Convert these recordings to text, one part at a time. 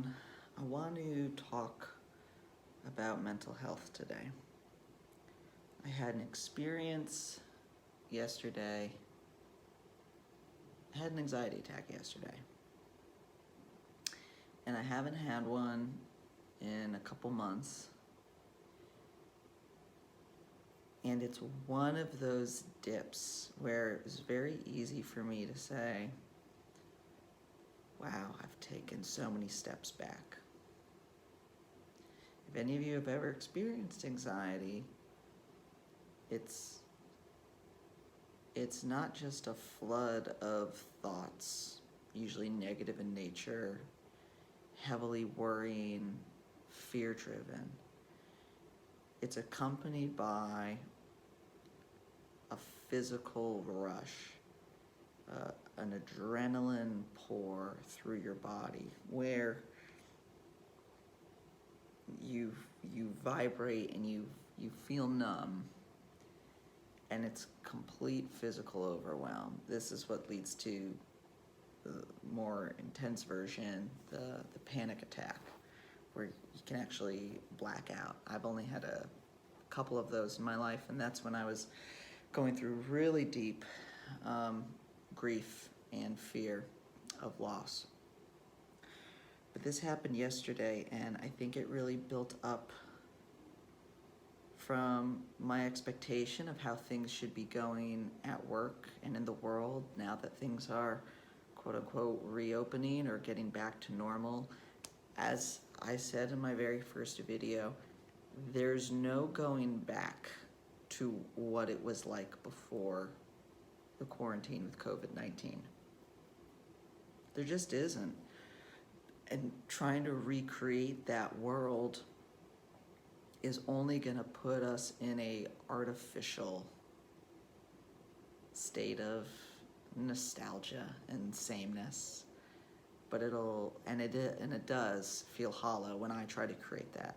everyone. I want to talk about mental health today. I had an experience yesterday. I had an anxiety attack yesterday. And I haven't had one in a couple months. And it's one of those dips where it was very easy for me to say, wow, I've taken so many steps back. If any of you have ever experienced anxiety, it's not just a flood of thoughts, usually negative in nature, heavily worrying, fear-driven. It's accompanied by a physical rush, an adrenaline pour through your body where you vibrate and you feel numb, and it's complete physical overwhelm. This is what leads to the more intense version, the panic attack, where you can actually black out. I've only had a couple of those in my life, and that's when I was going through really deep grief and fear of loss. But this happened yesterday, and I think it really built up from my expectation of how things should be going at work and in the world now that things are quote-unquote reopening or getting back to normal. As I said in my very first video, there's no going back to what it was like before the quarantine with COVID-19. There just isn't. And trying to recreate that world is only going to put us in a artificial state of nostalgia and sameness. But it does feel hollow when I try to create that.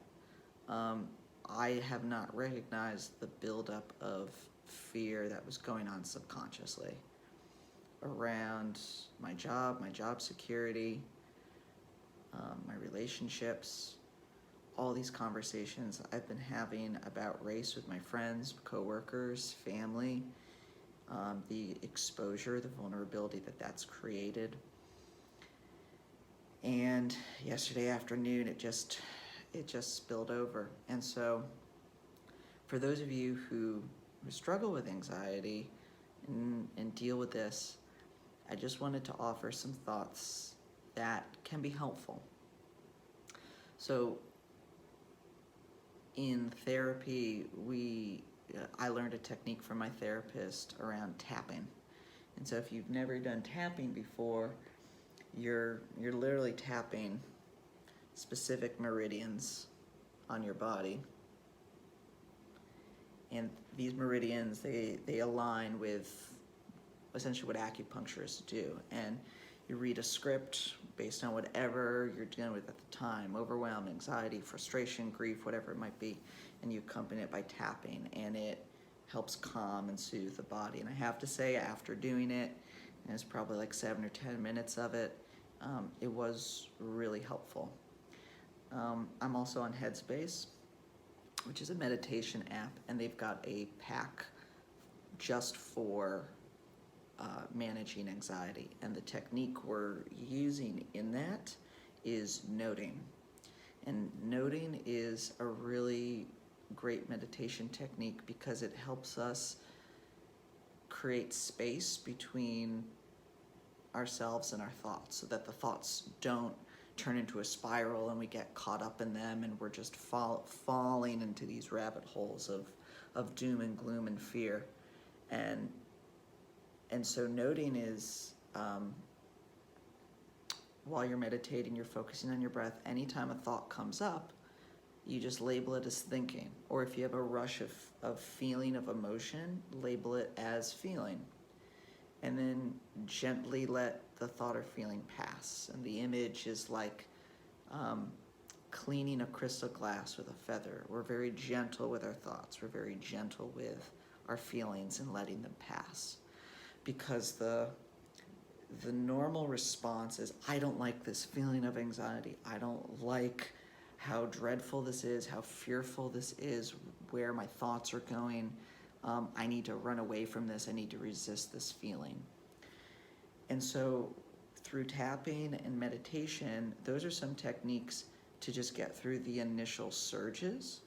I have not recognized the buildup of fear that was going on subconsciously around my job security, my relationships, all these conversations I've been having about race with my friends, coworkers, family, the exposure, the vulnerability that's created. And yesterday afternoon, it just spilled over. And so for those of you who struggle with anxiety and deal with this, I just wanted to offer some thoughts that can be helpful. So in therapy, I learned a technique from my therapist around tapping. And so if you've never done tapping before, you're literally tapping specific meridians on your body. And these meridians, they align with essentially what acupuncturists do. And you read a script based on whatever you're dealing with at the time, overwhelm, anxiety, frustration, grief, whatever it might be, and you accompany it by tapping, and it helps calm and soothe the body. And I have to say, after doing it, and it's probably like 7 or 10 minutes of it, it was really helpful. I'm also on Headspace, which is a meditation app, and they've got a pack just for managing anxiety. And the technique we're using in that is noting. And noting is a really great meditation technique because it helps us create space between ourselves and our thoughts so that the thoughts don't turn into a spiral and we get caught up in them and we're just falling into these rabbit holes of doom and gloom and fear. And so noting is, while you're meditating, you're focusing on your breath. Anytime a thought comes up, you just label it as thinking. Or if you have a rush of feeling, of emotion, label it as feeling. And then gently let the thought or feeling pass. And the image is like cleaning a crystal glass with a feather. We're very gentle with our thoughts. We're very gentle with our feelings and letting them pass. Because the normal response is, I don't like this feeling of anxiety. I don't like how dreadful this is, how fearful this is, where my thoughts are going. I need to run away from this. I need to resist this feeling. And so through tapping and meditation, those are some techniques to just get through the initial surges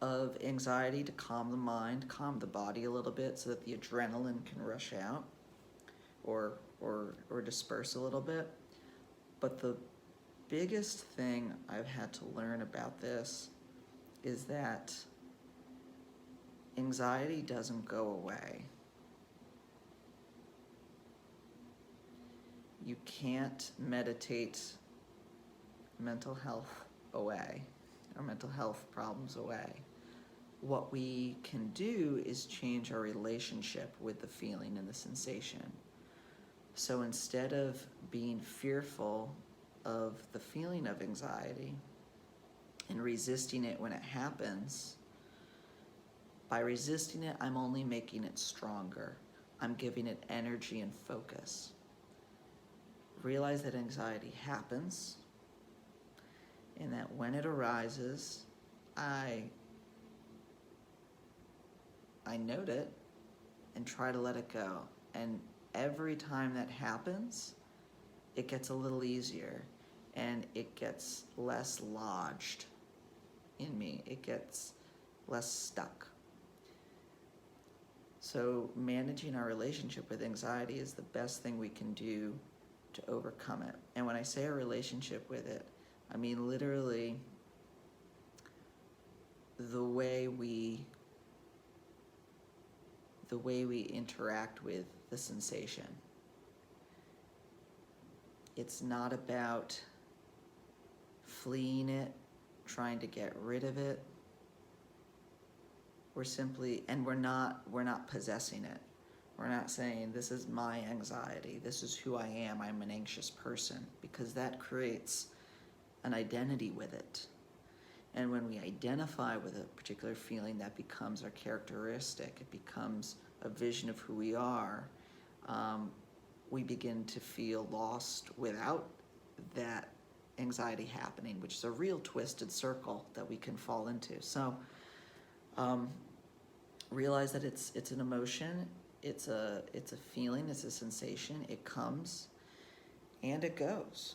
of anxiety, to calm the mind, calm the body a little bit so that the adrenaline can rush out or disperse a little bit. But the biggest thing I've had to learn about this is that anxiety doesn't go away. You can't meditate mental health away, or mental health problems away. What we can do is change our relationship with the feeling and the sensation. So instead of being fearful of the feeling of anxiety and resisting it when it happens, by resisting it, I'm only making it stronger. I'm giving it energy and focus. Realize that anxiety happens, and that when it arises, I note it and try to let it go. And every time that happens, it gets a little easier and it gets less lodged in me. It gets less stuck. So managing our relationship with anxiety is the best thing we can do to overcome it. And when I say a relationship with it, I mean literally the way we interact with the sensation. It's not about fleeing it, trying to get rid of it. We're not possessing it. We're not saying, this is my anxiety, this is who I am, I'm an anxious person, because that creates an identity with it. And when we identify with a particular feeling, that becomes our characteristic. It becomes a vision of who we are. We begin to feel lost without that anxiety happening, which is a real twisted circle that we can fall into. So realize that it's an emotion, it's a feeling, it's a sensation. It comes and it goes.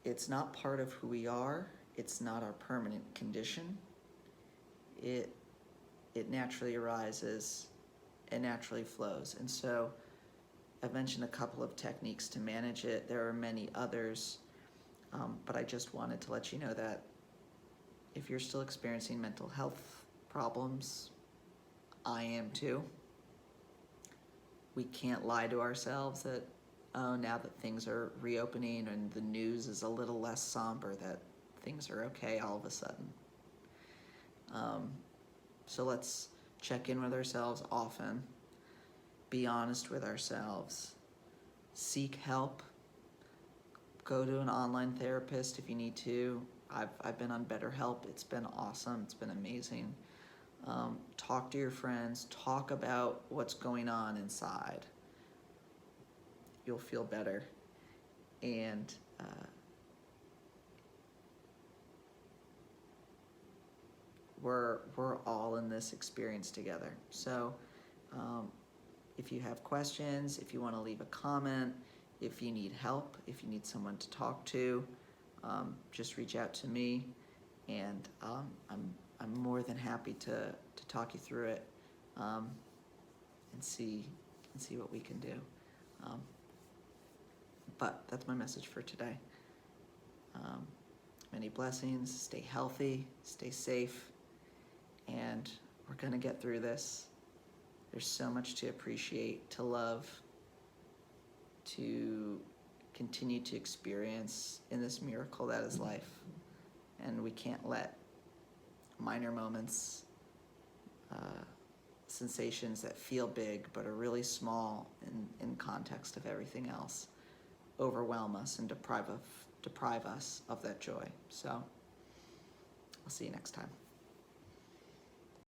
It's not part of who we are. It's not our permanent condition. It naturally arises and naturally flows. And so I've mentioned a couple of techniques to manage it. There are many others, but I just wanted to let you know that if you're still experiencing mental health problems, I am too. We can't lie to ourselves that, oh, now that things are reopening and the news is a little less somber, that things are okay all of a sudden. So let's check in with ourselves often, be honest with ourselves, seek help, go to an online therapist if you need to. I've been on BetterHelp. It's been awesome. It's been amazing. Talk to your friends. Talk about what's going on inside. You'll feel better. And we're all in this experience together. So if you have questions, if you want to leave a comment, if you need help, if you need someone to talk to, just reach out to me, and I'm more than happy to talk you through it, and see what we can do. But that's my message for today. Many blessings. Stay healthy, stay safe, and we're gonna get through this. There's so much to appreciate, to love, to continue to experience in this miracle that is life. And we can't let minor moments, sensations that feel big but are really small in context of everything else, overwhelm us and deprive us of that joy. So I'll see you next time.